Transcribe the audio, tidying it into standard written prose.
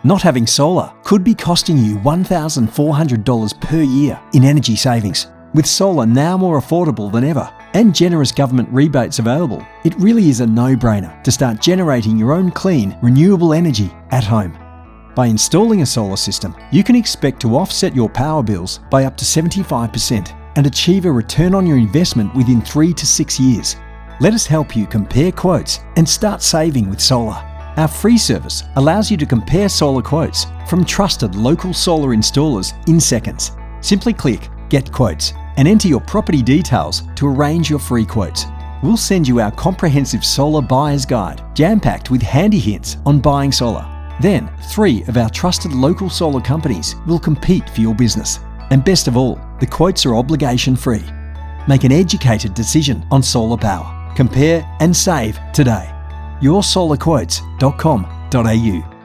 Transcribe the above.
Not having solar could be costing you $1,400 per year in energy savings. With solar now more affordable than ever and generous government rebates available, it really is a no-brainer to start generating your own clean, renewable energy at home. By installing a solar system, you can expect to offset your power bills by up to 75% and achieve a return on your investment within 3 to 6 years. Let us help you compare quotes and start saving with solar. Our free service allows you to compare solar quotes from trusted local solar installers in seconds. Simply click Get Quotes and enter your property details to arrange your free quotes. We'll send you our comprehensive solar buyer's guide, jam-packed with handy hints on buying solar. Then, 3 of our trusted local solar companies will compete for your business. And best of all, the quotes are obligation-free. Make an educated decision on solar power. Compare and save today. yoursolarquotes.com.au